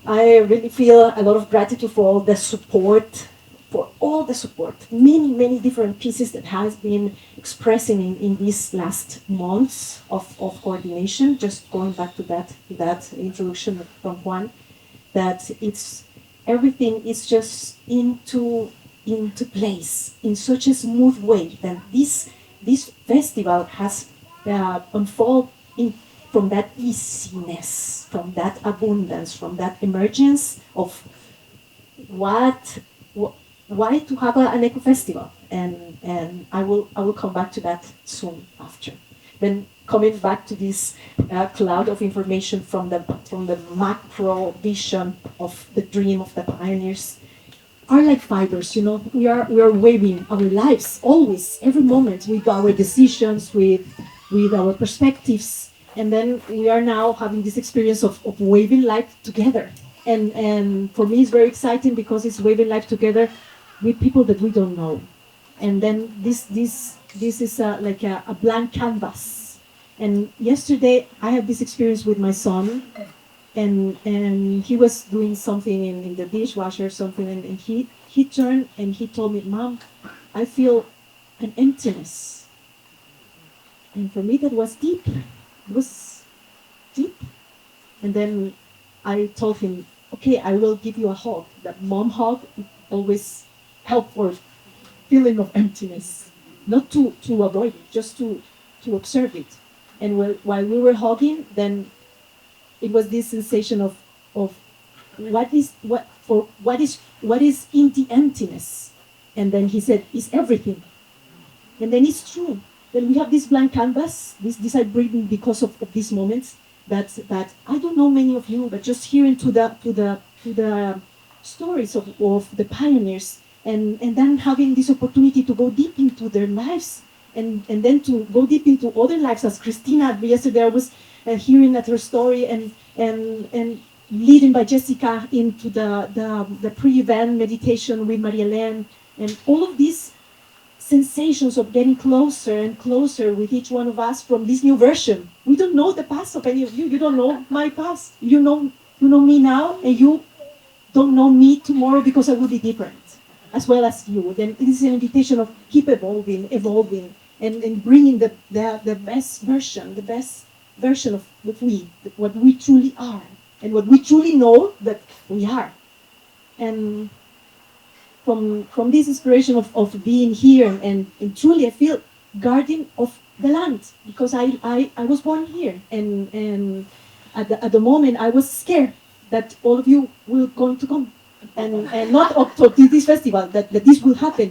I really feel a lot of gratitude for all the support, many different pieces that has been expressing in these last months of coordination. Just going back to that introduction from Juan, that it's everything is just into place in such a smooth way that this festival has unfolded from that easiness, from that abundance, from that emergence of what why to have an eco festival, and I will come back to that soon after. Then coming back to this cloud of information from the macro vision of the dream of the pioneers are like fibers, we are waving our lives always, every moment, with our decisions, with our perspectives, and then we are now having this experience of waving life together. And for me, it's very exciting because it's waving life together with people that we don't know. And then this is like a blank canvas. And yesterday, I had this experience with my son, and he was doing something in the dishwasher or something, and he turned and he told me, "Mom, I feel an emptiness." And for me, that was deep. It was deep. And then I told him, "Okay, I will give you a hug." That mom hug always help for feeling of emptiness, not to avoid it, just to observe it. And while we were hugging, then it was this sensation of what is in the emptiness. And then he said, "It's everything." And then it's true. Then we have this blank canvas. This I bring because of these moments that I don't know many of you, but just hearing to the stories of the pioneers, and then having this opportunity to go deep into their lives, and then to go deep into other lives. As Christina yesterday, I was hearing at her story, and leading by Jessica into the pre-event meditation with Maria Helene, and all of these sensations of getting closer and closer with each one of us from this new version. We don't know the past of any of you. You don't know my past. You know me now, and you don't know me tomorrow, because I will be different, as well as you. Then it is an invitation of keep evolving, and bringing the best version of what we truly are, and what we truly know that we are. And from this inspiration of being here, and truly I feel guardian of the land, because I was born here, and at the moment I was scared that all of you will going to come, and not up to this festival, that this will happen,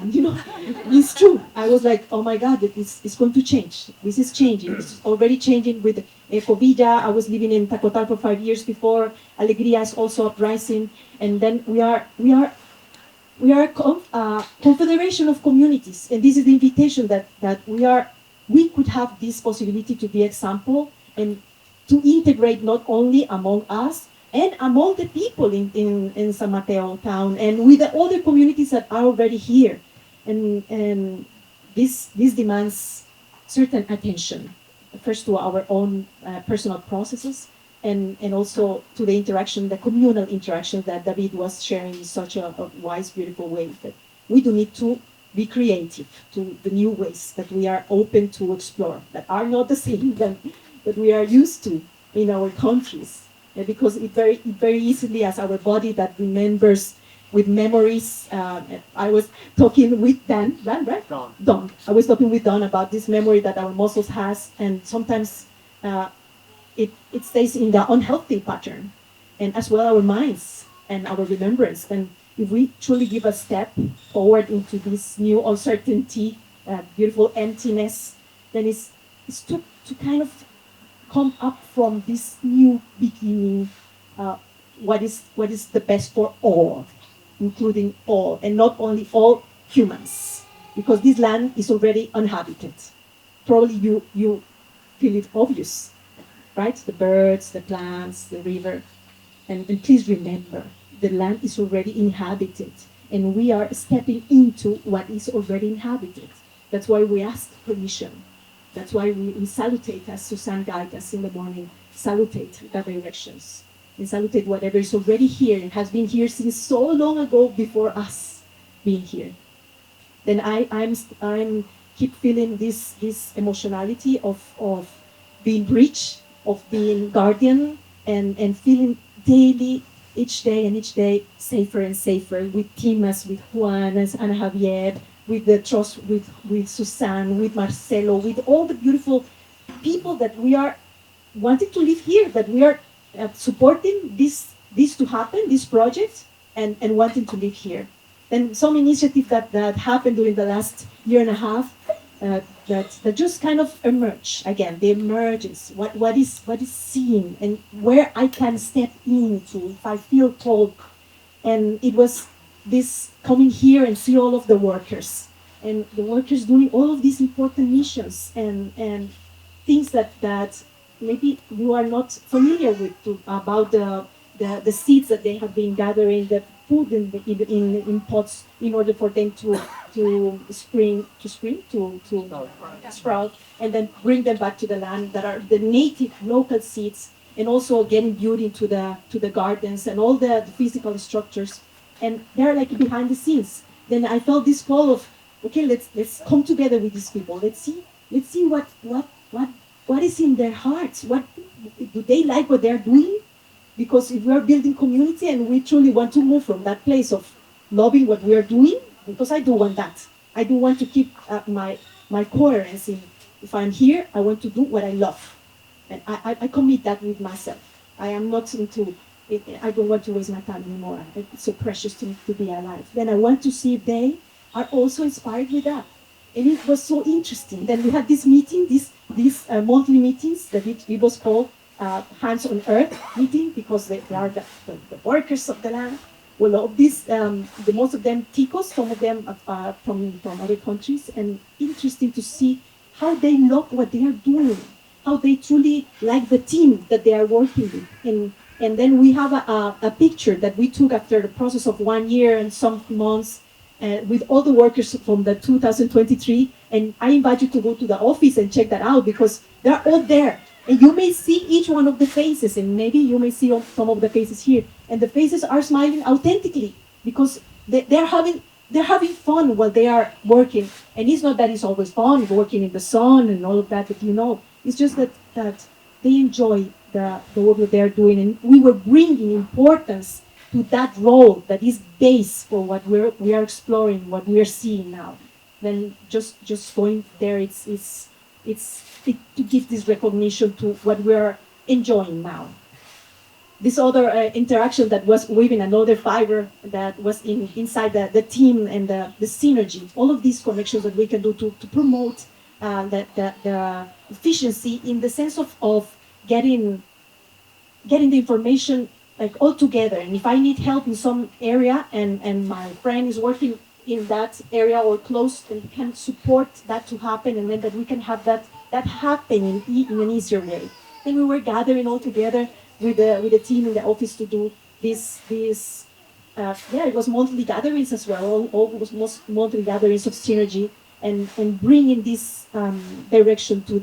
It's true. I was like, oh my God, it's going to change. This is changing. It's already changing with Ecovilla. I was living in Tacotal for 5 years before. Alegría is also uprising, and then we are a confederation of communities, and this is the invitation that we could have this possibility to be example, and to integrate not only among us and among the people in San Mateo town, and with the other communities that are already here, and this demands certain attention, first to our own personal processes, and also to the interaction, the communal interaction that David was sharing in such a wise, beautiful way. That we do need to be creative to the new ways that we are open to explore, that are not the same that we are used to in our countries. Because it very easily, as our body that remembers with memories. I was talking with Dan, right? Don. I was talking with Don about this memory that our muscles has, and sometimes it stays in the unhealthy pattern, and as well our minds and our remembrance. And if we truly give a step forward into this new uncertainty, beautiful emptiness, then it's to kind of come up from this new beginning, what is the best for all, including all, and not only all humans, because this land is already uninhabited. Probably you feel it obvious, right? The birds, the plants, the river, and please remember, the land is already inhabited, and we are stepping into what is already inhabited. That's why we ask permission. That's why we salutate, as Suzanne guides us in the morning, salutate the directions. and salutate whatever is already here and has been here since so long ago before us being here. Then I'm keep feeling this emotionality of being rich, of being guardian, and feeling daily, each day and each day, safer and safer with Timas, with Juan, and Javier, with the trust, with Suzanne, with Marcelo, with all the beautiful people that we are wanting to live here, that we are supporting this to happen, this project, and wanting to live here. And some initiatives that happened during the last year and a half that just kind of emerge again, the emergence, what is seen and where I can step into if I feel called. And it was this coming here and see all of the workers and the workers doing all of these important missions and things that maybe you are not familiar with about the seeds that they have been gathering, the food in pots in order for them to sprout, and then bring them back to the land that are the native local seeds, and also getting beauty to the gardens and all the physical structures, and they're like behind the scenes. Then I felt this call of, okay, let's come together with these people. Let's see what is in their hearts. What do they like what they're doing? Because if we are building community and we truly want to move from that place of loving what we are doing, because I do want that. I do want to keep my coherence in, if I'm here, I want to do what I love. And I commit that with myself. I am not into, I don't want to waste my time anymore. It's so precious to me to be alive. Then I want to see if they are also inspired with that. And it was so interesting. Then we had this meeting, these monthly meetings that it was called Hands on Earth meeting, because they are the workers of the land. Well, all these, the most of them Ticos, some of them from other countries, and interesting to see how they love what they are doing, how they truly like the team that they are working with. And then we have a picture that we took after the process of 1 year and some months with all the workers from the 2023. And I invite you to go to the office and check that out, because they're all there. And you may see each one of the faces, and maybe you may see some of the faces here. And the faces are smiling authentically, because they're having fun while they are working. And it's not that it's always fun working in the sun and all of that, but it's just that they enjoy the work that they're doing. And we were bringing importance to that role that is base for what we are exploring, what we are seeing now. Then just going there, it's to give this recognition to what we are enjoying now. This other interaction that was weaving another fiber that was inside the team and the synergy, all of these connections that we can do to promote the efficiency in the sense of getting the information like all together. And if I need help in some area and my friend is working in that area or close and can support that to happen, and then that we can have that happen in an easier way. Then we were gathering all together with the team in the office to do this. It was monthly gatherings as well. All was monthly gatherings of synergy and bringing this direction to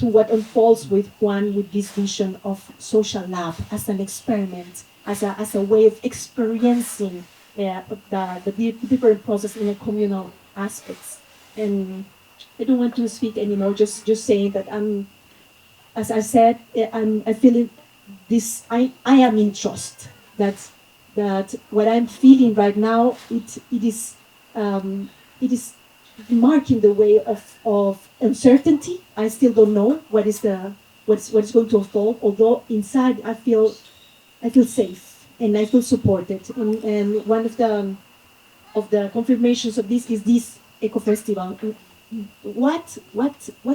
what unfolds with Juan, with this vision of social lab as an experiment, as a way of experiencing the different process in a communal aspects. And I don't want to speak anymore. Just saying that as I said, I feel this. I am in trust that what I'm feeling right now it is marking the way of uncertainty. I still don't know what is going to unfold. Although inside I feel safe and I feel supported. And one of the confirmations of this is this Eco Festival. What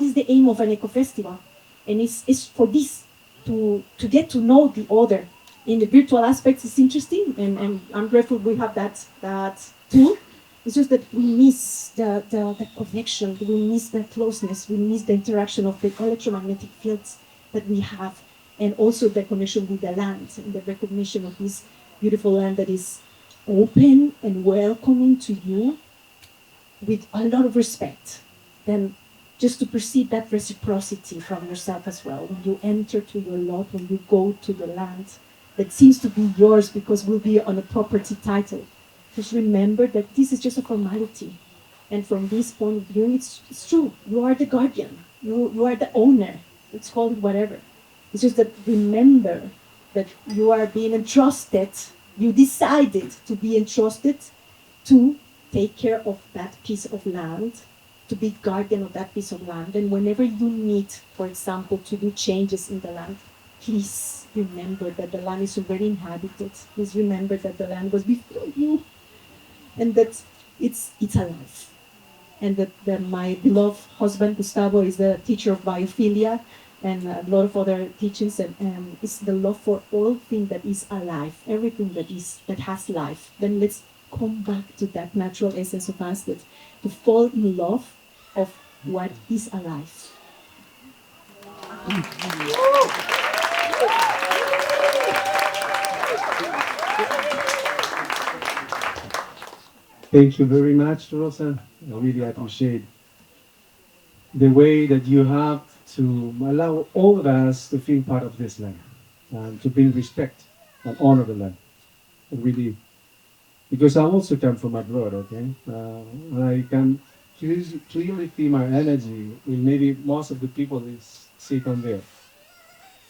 is the aim of an Eco Festival? And it's for this to get to know the other. In the virtual aspects, it's interesting, and I'm grateful we have that tool. It's just that we miss the connection, we miss the closeness, we miss the interaction of the electromagnetic fields that we have, and also the connection with the land and the recognition of this beautiful land that is open and welcoming to you with a lot of respect. Then just to perceive that reciprocity from yourself as well. When you enter to your lot, when you go to the land that seems to be yours because will be on a property title, just remember that this is just a formality. And from this point of view, it's true. You are the guardian. You are the owner. Let's call it whatever. It's just that remember that you are being entrusted. You decided to be entrusted to take care of that piece of land, to be guardian of that piece of land. And whenever you need, for example, to do changes in the land, please remember that the land is already inhabited. Please remember that the land was before you, and that it's alive. And that my beloved husband Gustavo is the teacher of biophilia and a lot of other teachings, and it's the love for all thing that is alive, everything that has life. Then let's come back to that natural essence of us, that to fall in love of what is alive. Thank you very much, Rosa. I really appreciate the way that you have to allow all of us to feel part of this land and to bring respect and honor the land. Really, because I also come from abroad, okay? And I can clearly feel my energy in maybe most of the people that sit on there.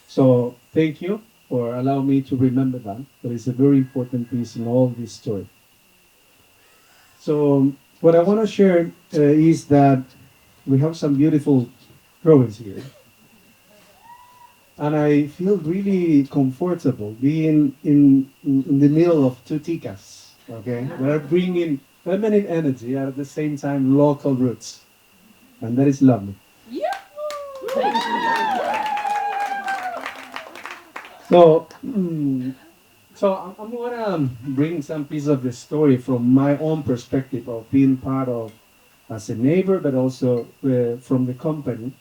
So thank you for allowing me to remember that. That is a very important piece in all this story. So what I want to share is that we have some beautiful drawings here. And I feel really comfortable being in the middle of two ticas, okay? We're bringing feminine energy and at the same time local roots. And that is lovely. So, I'm gonna bring some piece of the story from my own perspective of being part of as a neighbor, but also from the company.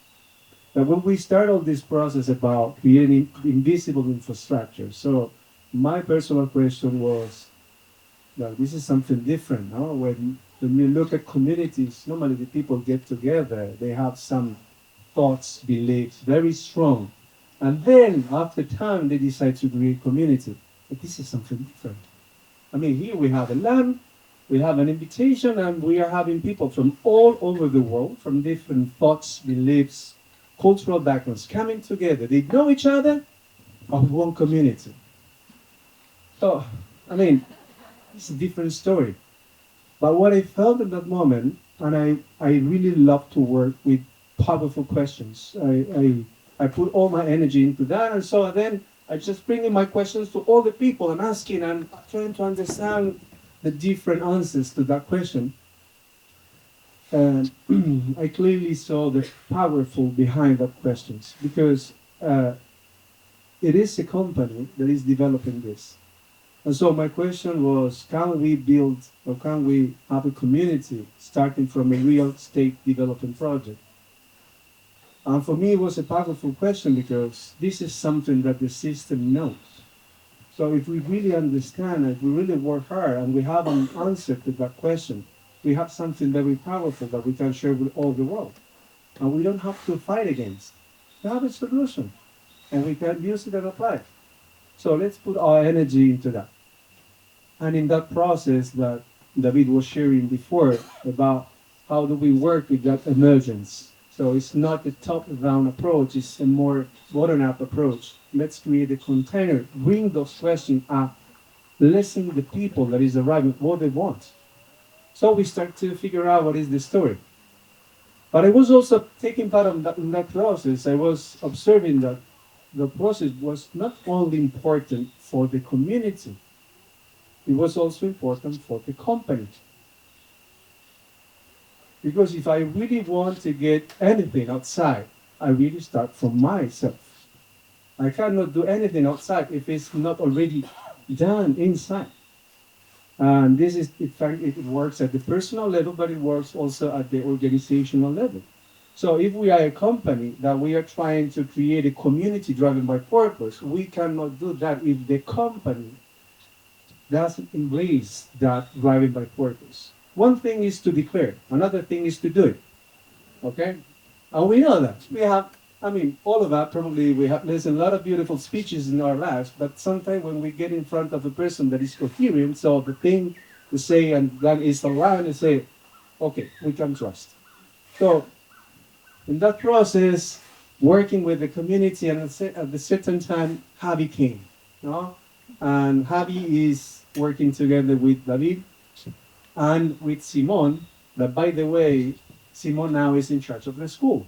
But when we start all this process about creating invisible infrastructure, so my personal question was, well, this is something different, no? When you look at communities, normally the people get together, they have some thoughts, beliefs, very strong. And then after time, they decide to create community. But this is something different. I mean, here we have a land, we have an invitation, and we are having people from all over the world, from different thoughts, beliefs, cultural backgrounds coming together. They know each other of one community. So, I mean, it's a different story. But what I felt at that moment, and I really love to work with powerful questions. I put all my energy into that, and so then I just bring in my questions to all the people and asking and trying to understand the different answers to that question. And I clearly saw the powerful behind that questions because it is a company that is developing this. And so my question was, can we build or can we have a community starting from a real estate development project? And for me, it was a powerful question because this is something that the system knows. So if we really understand it, we really work hard and we have an answer to that question, we have something very powerful that we can share with all the world. And we don't have to fight against. We have a solution and we can use it and apply it. So let's put our energy into that. And in that process that David was sharing before about how do we work with that emergence. So it's not a top-down approach, it's a more bottom-up approach. Let's create a container, bring those questions up, listen to the people that is arriving, what they want. So we start to figure out what is the story. But I was also taking part in that process. I was observing that the process was not only important for the community, it was also important for the company. Because if I really want to get anything outside, I really start from myself. I cannot do anything outside if it's not already done inside. And this is, in fact, it works at the personal level, but it works also at the organizational level. So if we are a company that we are trying to create a community driven by purpose, we cannot do that if the company doesn't embrace that driving by purpose. One thing is to declare, another thing is to do it. Okay? And we know that. We have, I mean, all of us probably, we have listened a lot of beautiful speeches in our lives, but sometimes when we get in front of a person that is coherent, so the thing to say and that is aligned, to say, okay, we can trust. So in that process, working with the community, and at the certain time, Javi came, no? And Javi is working together with David and with Simon, that by the way, Simon now is in charge of the school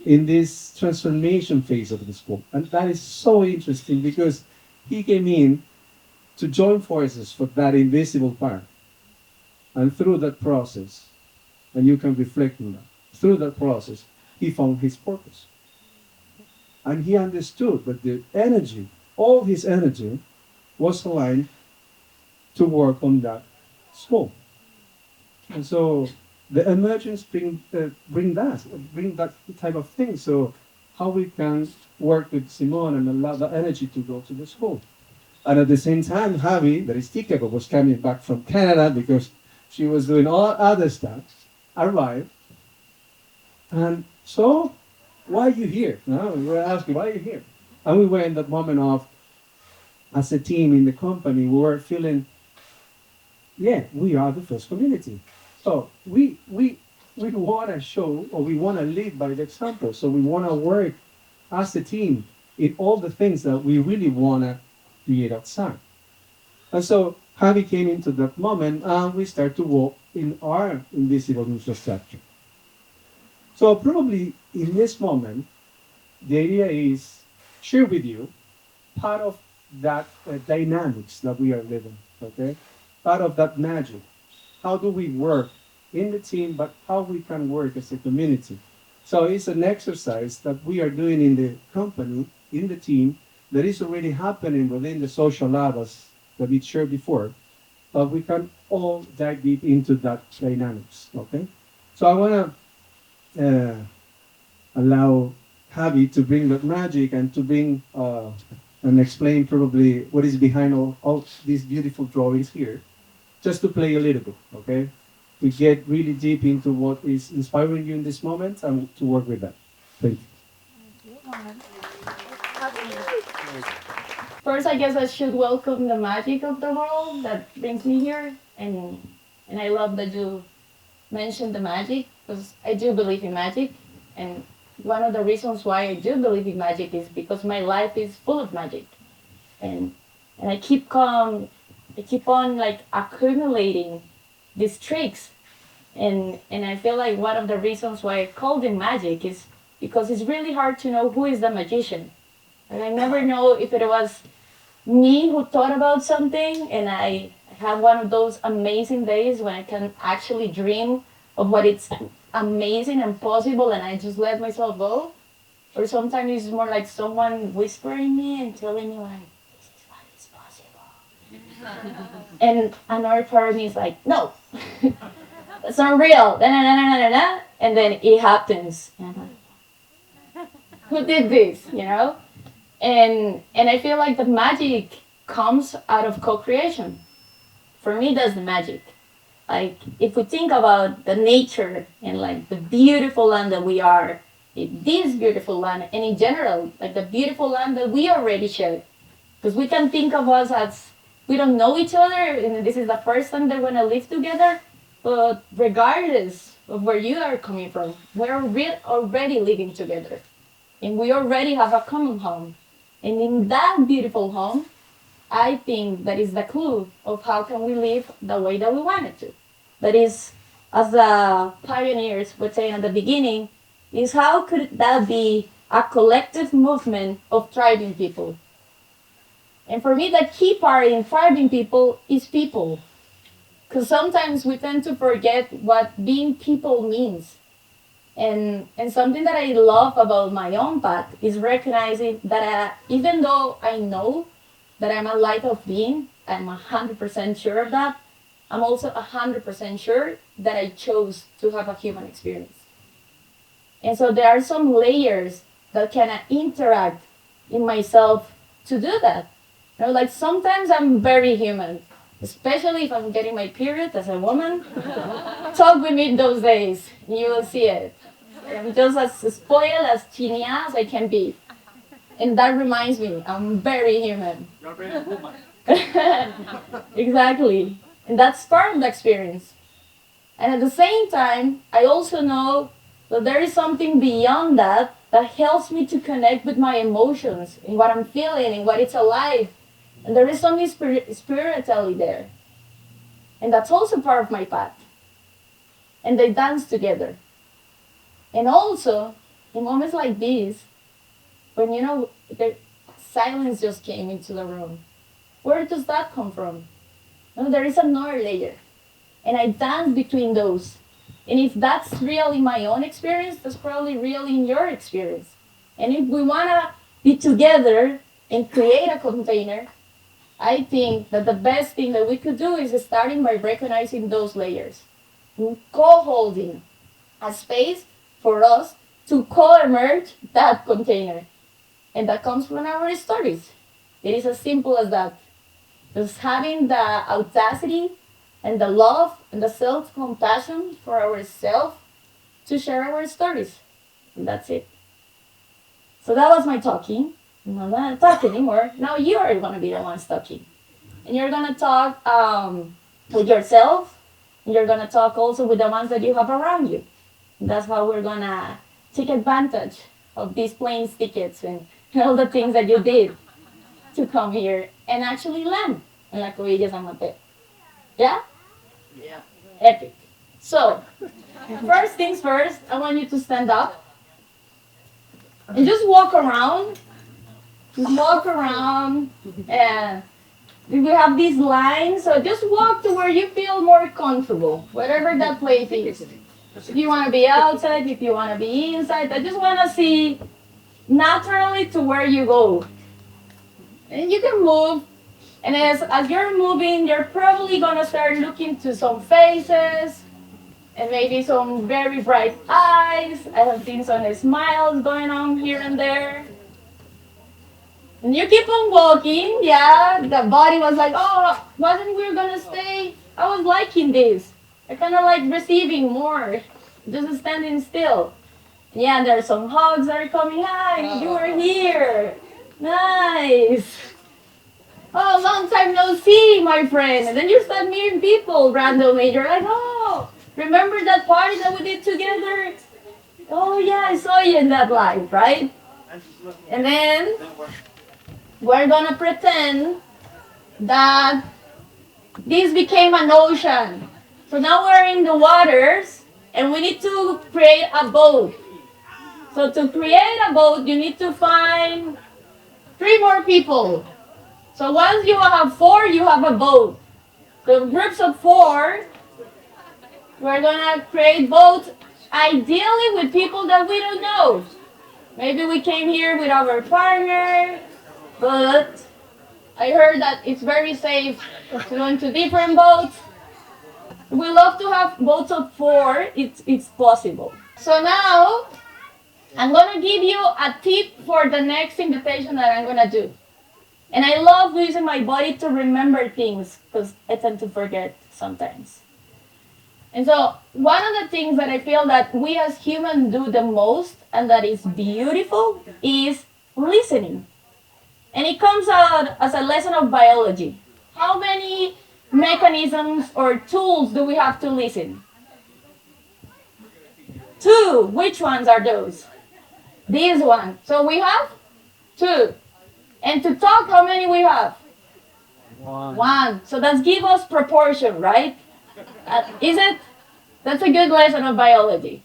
in this transformation phase of the school. And that is so interesting because he came in to join forces for that invisible part. And through that process, and you can reflect on that, through that process, he found his purpose. And he understood that the energy, all his energy, was aligned to work on that school. And so the emergence bring that type of thing. So how we can work with Simone and allow the energy to go to the school. And at the same time, Javi, that is Tikako, was coming back from Canada because she was doing all other stuff, arrived. And so, why are you here? No, we were asking, why are you here? And we were in that moment of, as a team in the company, we were feeling, yeah, we are the first community. So we want to show, or we want to lead by the example. So we want to work as a team in all the things that we really want to create outside. And so Javi came into that moment, and we start to walk in our invisible infrastructure. So probably in this moment, the idea is share with you part of that dynamics that we are living, okay? Part of that magic. How do we work in the team, but how we can work as a community. So it's an exercise that we are doing in the company, in the team, that is already happening within the social lab as that we shared before, but we can all dive deep into that dynamics, okay? So I want to allow Javi to bring that magic and to bring and explain probably what is behind all these beautiful drawings here, just to play a little bit, okay? To get really deep into what is inspiring you in this moment and to work with that. Thank you. First, I guess I should welcome the magic of the world that brings me here, and I love that you mentioned the magic because I do believe in magic, and one of the reasons why I do believe in magic is because my life is full of magic, and I keep on like accumulating these tricks, and I feel like one of the reasons why I call them magic is because it's really hard to know who is the magician, and I never know if it was me who thought about something and I have one of those amazing days when I can actually dream of what it's amazing and possible and I just let myself go. Or sometimes it's more like someone whispering me and telling me like, this is what is possible. And another part of me is like, no, that's not real. And then it happens. And I'm like, who did this, you know? And I feel like the magic comes out of co-creation. For me, that's the magic. Like, if we think about the nature and like the beautiful land that we are, this beautiful land, and in general, like the beautiful land that we already share. Because we can think of us as, we don't know each other, and this is the first time that we're going to live together, but regardless of where you are coming from, we're already living together. And we already have a common home. And in that beautiful home, I think that is the clue of how can we live the way that we wanted to. That is, as the pioneers were saying at the beginning, is how could that be a collective movement of thriving people? And for me, the key part in thriving people is people. Because sometimes we tend to forget what being people means. And something that I love about my own path is recognizing that even though I know that I'm a light of being, I'm 100% sure of that, I'm also 100% sure that I chose to have a human experience. And so there are some layers that can interact in myself to do that. You know, like sometimes I'm very human, especially if I'm getting my period as a woman. Talk with me those days, and you will see it. I'm just as spoiled as chinia as I can be. And that reminds me, I'm very human. Exactly. And that's part of the experience. And at the same time, I also know that there is something beyond that that helps me to connect with my emotions and what I'm feeling and what it's alive. And there is something spiritually there. And that's also part of my path. And they dance together. And also, in moments like this, when the silence just came into the room, where does that come from? No, there is another layer. And I dance between those. And if that's really my own experience, that's probably really in your experience. And if we want to be together and create a container, I think that the best thing that we could do is starting by recognizing those layers, co-holding a space for us to co-emerge that container. And that comes from our stories. It is as simple as that. Just having the audacity and the love and the self-compassion for ourselves to share our stories. And that's it. So that was my talking. I'm not going to talk anymore. Now you are going to be the ones talking. And you're going to talk with yourself. And you're going to talk also with the ones that you have around you. And that's how we're going to take advantage of these plane tickets and all the things that you did to come here and actually land in La Ecovillas and Mateo. Yeah? Yeah. Epic. So, first things first, I want you to stand up and just walk around. Just walk around. And we have these lines, so just walk to where you feel more comfortable, whatever that place is. If you want to be outside, if you want to be inside, I just want to see naturally to where you go. And you can move. And as you're moving, you're probably going to start looking to some faces and maybe some very bright eyes. I have seen some smiles going on here and there. And you keep on walking, yeah. The body was like, oh, wasn't we going to stay? I was liking this. I kind of like receiving more, just standing still. Yeah, there are some hugs that are coming. Hi, you are here. Nice. Oh, long time no see, my friend. And then you start meeting people randomly. You're like, oh, remember that party that we did together? Oh, yeah, I saw you in that live, right? And then we're going to pretend that this became an ocean. So now we're in the waters and we need to create a boat. So to create a boat, you need to find 3 more people. So once you have 4, you have a boat. So groups of 4, we're gonna create boats ideally with people that we don't know. Maybe we came here with our partner, but I heard that it's very safe to go into different boats. We love to have boats of 4, it's possible. So now, I'm gonna give you a tip for the next invitation that I'm gonna do. And I love using my body to remember things because I tend to forget sometimes. And so one of the things that I feel that we as humans do the most and that is beautiful is listening. And it comes out as a lesson of biology. How many mechanisms or tools do we have to listen? 2. Which ones are those? This one. So we have 2. And to talk, how many we have? 1. So that gives us proportion, right? Is it? That's a good lesson of biology.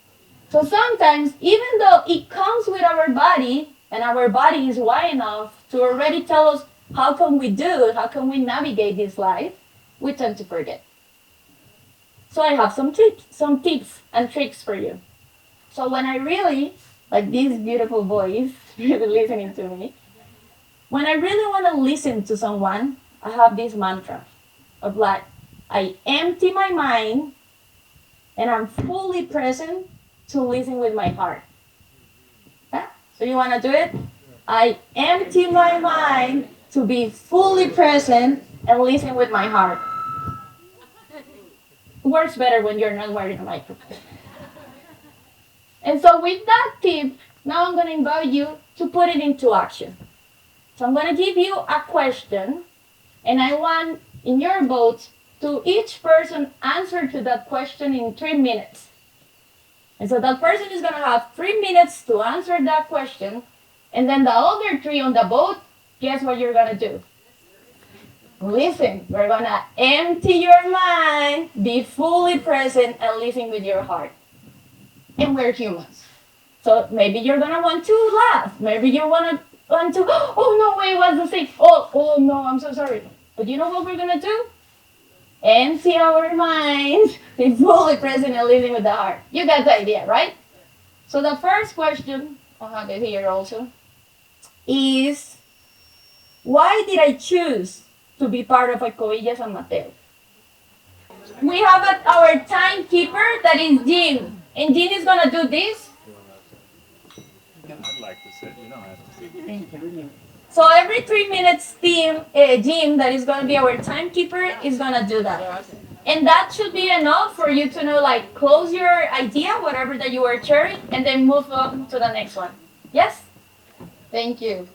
So sometimes, even though it comes with our body, and our body is wide enough to already tell us how can we do it, how can we navigate this life, we tend to forget. So I have some tips and tricks for you. So when I really, like this beautiful voice, really listening to me, when I really want to listen to someone, I have this mantra of like, I empty my mind and I'm fully present to listen with my heart. Okay? So you want to do it? I empty my mind to be fully present and listen with my heart. It works better when you're not wearing a microphone. And so with that tip, now I'm going to invite you to put it into action. So I'm going to give you a question, and I want in your votes to each person answer to that question in 3 minutes. And so that person is going to have 3 minutes to answer that question, and then the other three on the vote, guess what you're going to do? Listen, we're going to empty your mind, be fully present, and listen with your heart. And we're humans. So maybe you're going to want to laugh. Maybe you want to, oh no, wait, what's the thing? Oh no, I'm so sorry. But you know what we're going to do? Empty our minds, be fully present, and listen with the heart. You got the idea, right? So the first question, I'll have it here also, is why did I choose to be part of Ecovillas and Mateo? We have our timekeeper, that is Jim. And Jim is going to do this. I'd like to sit. You don't have to sit. So every 3 minutes, Jim, that is going to be our timekeeper, is going to do that. And that should be enough for you to know, like, close your idea, whatever that you were sharing, and then move on to the next one. Yes? Thank you.